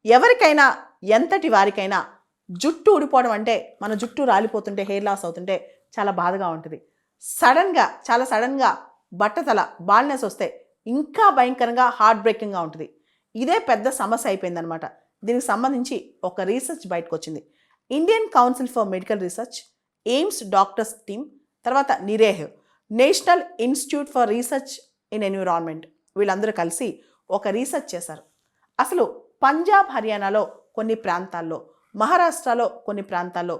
ఎవరికైనా ఎంతటి వారికైనా జుట్టు ఊడిపోవడం అంటే మన జుట్టు రాలిపోతుంటే హెయిర్ లాస్ అవుతుంటే చాలా బాధగా ఉంటుంది. చాలా సడన్గా బట్టతల బాల్నెస్ వస్తే ఇంకా భయంకరంగా హార్ట్ బ్రేకింగ్గా ఉంటుంది. ఇదే పెద్ద సమస్య అయిపోయిందనమాట. దీనికి సంబంధించి ఒక రీసెర్చ్ బయటకు వచ్చింది. Indian council for medical research, AIIMS doctors team, తర్వాత NIREH, national institute for research in environment, వీళ్ళందరూ కలిసి ఒక రీసెర్చ్ చేశారు. అసలు పంజాబ్ హర్యానాలో కొన్ని ప్రాంతాల్లో, మహారాష్ట్రలో కొన్ని ప్రాంతాల్లో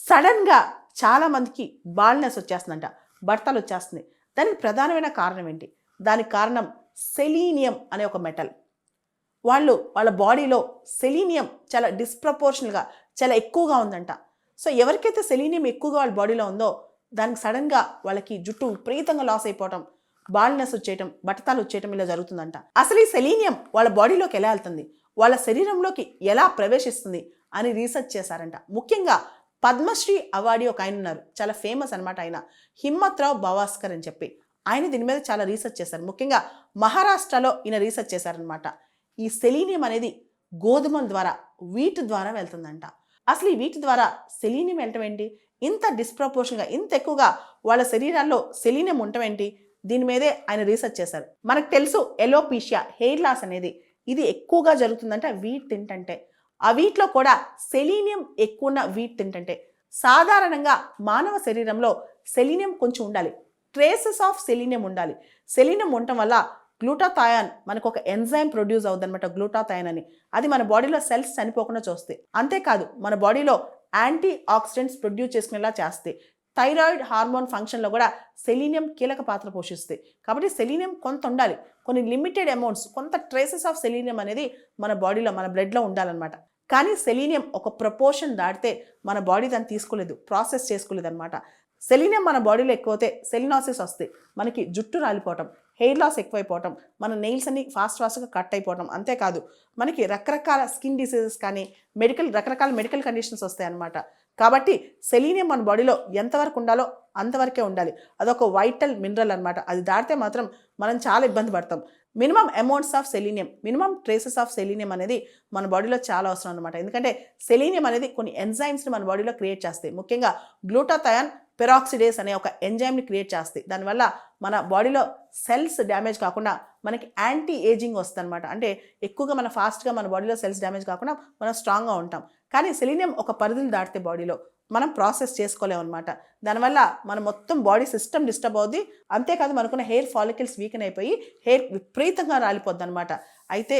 సడన్గా చాలామందికి బాల్నెస్ వచ్చేస్తుందంట, బట్టలు వచ్చేస్తుంది. దానికి ప్రధానమైన కారణం ఏంటి? దానికి కారణం సెలీనియం అనే ఒక మెటల్. వాళ్ళ బాడీలో సెలీనియం చాలా డిస్ప్రపోర్షనల్గా చాలా ఎక్కువగా ఉందంట. సో ఎవరికైతే సెలీనియం ఎక్కువగా వాళ్ళ బాడీలో ఉందో దానికి సడన్గా వాళ్ళకి జుట్టు విపరీతంగా లాస్ అయిపోవటం, బాల్నెస్ వచ్చేయటం, బట్టతాలు వచ్చేయటం ఇలా జరుగుతుందంట. అసలు ఈ సెలీనియం వాళ్ళ బాడీలోకి ఎలా వెళ్తుంది, వాళ్ళ శరీరంలోకి ఎలా ప్రవేశిస్తుంది అని రీసెర్చ్ చేశారంట. ముఖ్యంగా పద్మశ్రీ అవార్డు ఒక ఆయన ఉన్నారు, చాలా ఫేమస్ అనమాట. ఆయన హిమ్మత్రావు భవాస్కర్ అని చెప్పి ఆయన దీని మీద చాలా రీసెర్చ్ చేశారు. ముఖ్యంగా మహారాష్ట్రలో ఈయన రీసెర్చ్ చేశారనమాట. ఈ సెలీనియం అనేది గోధుమల ద్వారా, వీట్ ద్వారా వెళ్తుందంట. అసలు ఈ వీట్ ద్వారా సెలీనియం వెళ్ళటం ఏంటి, ఇంత డిస్ప్రపోర్షన్గా ఇంత ఎక్కువగా వాళ్ళ శరీరాల్లో సెలీనియం ఉండటం ఏంటి, దీని మీదే ఆయన రీసెర్చ్ చేశారు. మనకు తెలుసు ఎలోపీషియా, హెయిర్ లాస్ అనేది ఇది ఎక్కువగా జరుగుతుందంటే వీట్ తింటంటే. ఆ వీటిలో కూడా సెలీనియం ఎక్కువ ఉన్న వీట్ తింటంటే. సాధారణంగా మానవ శరీరంలో సెలీనియం కొంచెం ఉండాలి, ట్రేసెస్ ఆఫ్ సెలీనియం ఉండాలి. సెలీనియం ఉండటం వల్ల గ్లూటాథయాన్ మనకు ఒక ఎంజైమ్ ప్రొడ్యూస్ అవుతుంది అనమాట, గ్లూటాథయాన్ అని. అది మన బాడీలో సెల్స్ చనిపోకుండా చూస్తాయి. అంతేకాదు మన బాడీలో యాంటీ ఆక్సిడెంట్స్ ప్రొడ్యూస్ చేసుకునేలా చేస్తాయి. థైరాయిడ్ హార్మోన్ ఫంక్షన్లో కూడా సెలీనియం కీలక పాత్ర పోషిస్తాయి. కాబట్టి సెలీనియం కొంత ఉండాలి, కొన్ని లిమిటెడ్ అమౌంట్స్, కొంత ట్రేసెస్ ఆఫ్ సెలీనియం అనేది మన బాడీలో, మన బ్లడ్లో ఉండాలన్నమాట. కానీ సెలీనియం ఒక ప్రపోర్షన్ దాటితే మన బాడీ దాన్ని తీసుకోలేదు, ప్రాసెస్ చేసుకోలేదు అనమాట. సెలీనియం మన బాడీలో ఎక్కువైతే సెలినాసిస్ వస్తాయి, మనకి జుట్టు రాలిపోవటం, హెయిర్ లాస్ ఎక్కువైపోవటం, మన నెయిల్స్ అన్ని ఫాస్ట్గా కట్ అయిపోవటం. అంతేకాదు మనకి రకరకాల స్కిన్ డిసీజెస్ కానీ రకరకాల మెడికల్ కండిషన్స్ వస్తాయి అన్నమాట. కాబట్టి సెలీనియం మన బాడీలో ఎంతవరకు ఉండాలో అంతవరకే ఉండాలి. అదొక వైటల్ మినరల్ అనమాట. అది దాటితే మాత్రం మనం చాలా ఇబ్బంది పడతాం. Minimum amounts of selenium, minimum traces of selenium అనేది మన బాడీలో చాలా అవసరం అనమాట. ఎందుకంటే సెలీనియం అనేది కొన్ని ఎంజైమ్స్ని మన బాడీలో క్రియేట్ చేస్తాయి. ముఖ్యంగా గ్లూటాథయాన్ పెరాక్సిడేస్ అనే ఒక ఎంజైమ్ని క్రియేట్ చేస్తాయి. దానివల్ల మన బాడీలో సెల్స్ డ్యామేజ్ కాకుండా మనకి యాంటీ ఏజింగ్ వస్తుంది అనమాట. అంటే ఎక్కువగా మన ఫాస్ట్గా మన బాడీలో సెల్స్ డ్యామేజ్ కాకుండా మనం స్ట్రాంగ్గా ఉంటాం. కానీ సెలీనియం ఒక పరిధిని దాటితే బాడీలో మనం ప్రాసెస్ చేసుకోలేమన్నమాట. దానివల్ల మన మొత్తం బాడీ సిస్టమ్ డిస్టర్బ్ అవుద్ది. అంతేకాదు మనకున్న హెయిర్ ఫాలికల్స్ వీకెన్ అయిపోయి హెయిర్ విపరీతంగా రాలిపోద్ది అనమాట. అయితే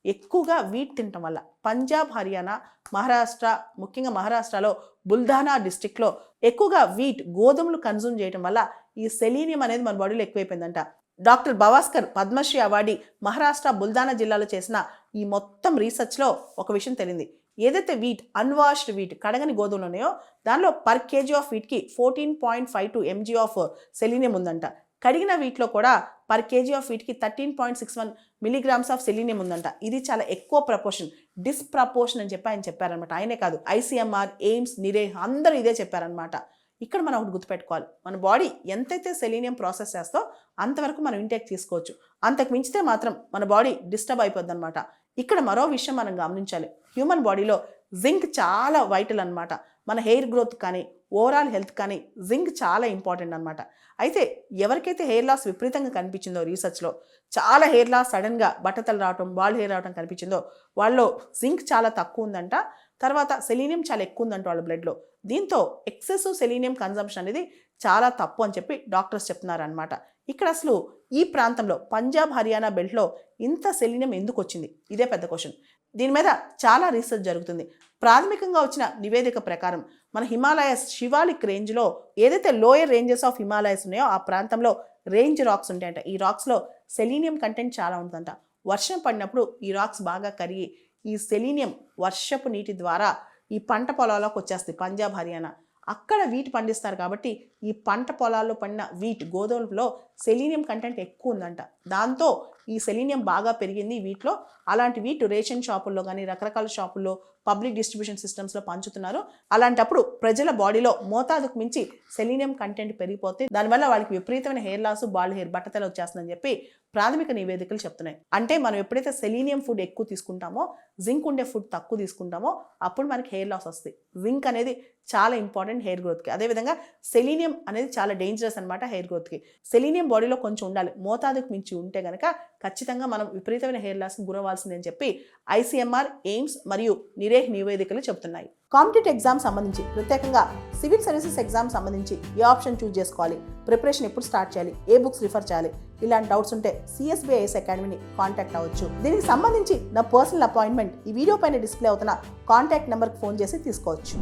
ఎక్కువగా వీట్ తినటం వల్ల పంజాబ్, హర్యానా, మహారాష్ట్ర, ముఖ్యంగా మహారాష్ట్రలో బుల్ధానా డిస్టిక్లో ఎక్కువగా వీట్, గోధుమలు కన్జ్యూమ్ చేయడం వల్ల ఈ సెలీనియం అనేది మన బాడీలో ఎక్కువైపోయిందంట. డాక్టర్ భవాస్కర్ పద్మశ్రీ అవార్డు మహారాష్ట్ర బుల్ధానా జిల్లాలో చేసిన ఈ మొత్తం రీసెర్చ్లో ఒక విషయం తెలియంది. ఏదైతే వీట్, అన్వాష్డ్ వీట్, కడగని గోధుమలు ఉన్నాయో దానిలో పర్ కేజీ ఆఫ్ వీట్కి 14.52 mg ఆఫ్ సెలీనియం ఉందంట. కడిగిన వీటిలో కూడా పర్ కేజీ ఆఫ్ వీట్కి 13.61 మిలీగ్రామ్స్ ఆఫ్ సెలీనియం ఉందంట. ఇది చాలా ఎక్కువ ప్రపోర్షన్, డిస్ప్రపోర్షన్ అని చెప్పి ఆయన చెప్పారనమాట. ఆయనే కాదు, ఐసీఎంఆర్, ఎయిమ్స్, నిరేహ్ అందరూ ఇదే చెప్పారనమాట. ఇక్కడ మనం ఒకటి గుర్తుపెట్టుకోవాలి, మన బాడీ ఎంతైతే సెలీనియం ప్రాసెస్ చేస్తో అంతవరకు మనం ఇంటేక్ తీసుకోవచ్చు. అంతకు మించితే మాత్రం మన బాడీ డిస్టర్బ్ అయిపోద్ది అనమాట. ఇక్కడ మరో విషయం మనం గమనించాలి, హ్యూమన్ బాడీలో జింక్ చాలా వైటల్ అనమాట. మన హెయిర్ గ్రోత్ కానీ ఓవరాల్ హెల్త్ కానీ జింక్ చాలా ఇంపార్టెంట్ అనమాట. అయితే ఎవరికైతే హెయిర్ లాస్ విపరీతంగా కనిపించిందో రీసెర్చ్లో, చాలా హెయిర్ లాస్ సడన్గా బట్టతలు రావటం, బాల్డ్ హెయిర్ రావటం కనిపించిందో వాళ్ళలో జింక్ చాలా తక్కువ ఉందంట. తర్వాత సెలీనియం చాలా ఎక్కువ ఉందంట వాళ్ళ బ్లడ్లో. దీంతో ఎక్సెసివ్ సెలీనియం కన్జంప్షన్ అనేది చాలా తప్పు అని చెప్పి డాక్టర్స్ చెప్తున్నారనమాట. ఇక్కడ అసలు ఈ ప్రాంతంలో పంజాబ్, హర్యానా బెల్ట్లో ఇంత సెలీనియం ఎందుకు వచ్చింది, ఇదే పెద్ద క్వశ్చన్. దీని మీద చాలా రీసెర్చ్ జరుగుతుంది. ప్రాథమికంగా వచ్చిన నివేదిక ప్రకారం మన హిమాలయస్ శివాలిక్ రేంజ్లో ఏదైతే లోయర్ రేంజెస్ ఆఫ్ హిమాలయస్ ఉన్నాయో ఆ ప్రాంతంలో రేంజ్ రాక్స్ ఉంటాయంట. ఈ రాక్స్లో సెలీనియం కంటెంట్ చాలా ఉంటుందంట. వర్షం పడినప్పుడు ఈ రాక్స్ బాగా కరిగి ఈ సెలీనియం వర్షపు నీటి ద్వారా ఈ పంట పొలాల్లోకి వచ్చేస్తాయి. పంజాబ్, హర్యానా అక్కడ వీట్ పండిస్తారు కాబట్టి ఈ పంట పొలాల్లో పండిన వీట్, గోధుమలో సెలీనియం కంటెంట్ ఎక్కువ ఉందంట. దాంతో ఈ సెలీనియం బాగా పెరిగింది వీటిలో. అలాంటి వీట్ రేషన్ షాపుల్లో కానీ రకరకాల షాపుల్లో పబ్లిక్ డిస్ట్రిబ్యూషన్ సిస్టమ్స్లో పంచుతున్నారు. అలాంటప్పుడు ప్రజల బాడీలో మోతాదుకు మించి సెలీనియం కంటెంట్ పెరిగిపోతే దానివల్ల వాళ్ళకి విపరీతమైన హెయిర్ లాస్, బాల్డ్ హెయిర్, బట్టతల వచ్చేస్తుందని చెప్పి ప్రాథమిక నివేదికలు చెప్తున్నాయి. అంటే మనం ఎప్పుడైతే సెలీనియం ఫుడ్ ఎక్కువ తీసుకుంటామో, జింక్ ఉండే ఫుడ్ తక్కువ తీసుకుంటామో అప్పుడు మనకి హెయిర్ లాస్ వస్తాయి. జింక్ అనేది చాలా ఇంపార్టెంట్ హెయిర్ గ్రోత్కి. అదేవిధంగా సెలీనియం అనేది చాలా డేంజరస్ అనమాట హెయిర్ గ్రోత్కి. సెలీనియం బాడీలో కొంచెం ఉండాలి, మోతాదుకు మించి ఉంటే కనుక ఖచ్చితంగా మనం విపరీతమైన హెయిర్ లాస్కి గురవ్వాల్సిందని చెప్పి ఐసీఎంఆర్, ఎయిమ్స్ మరియు నిరేహ్ నివేదికలు చెప్తున్నాయి. కాంపిటేటివ్ ఎగ్జామ్ సంబంధించి, ప్రత్యేకంగా సివిల్ సర్వీసెస్ ఎగ్జామ్ సంబంధించి ఏ ఆప్షన్ చూస్ చేసుకోవాలి, ప్రిపరేషన్ ఎప్పుడు స్టార్ట్ చేయాలి, ఏ బుక్స్ రిఫర్ చేయాలి, ఇలాంటి డౌట్స్ ఉంటే CSBIS అకాడమీని కాంటాక్ట్ అవ్వచ్చు. దీనికి సంబంధించి నా పర్సనల్ అపాయింట్మెంట్ ఈ వీడియో పైన డిస్ప్లే అవుతున్న కాంటాక్ట్ నెంబర్కి ఫోన్ చేసి తీసుకోవచ్చు.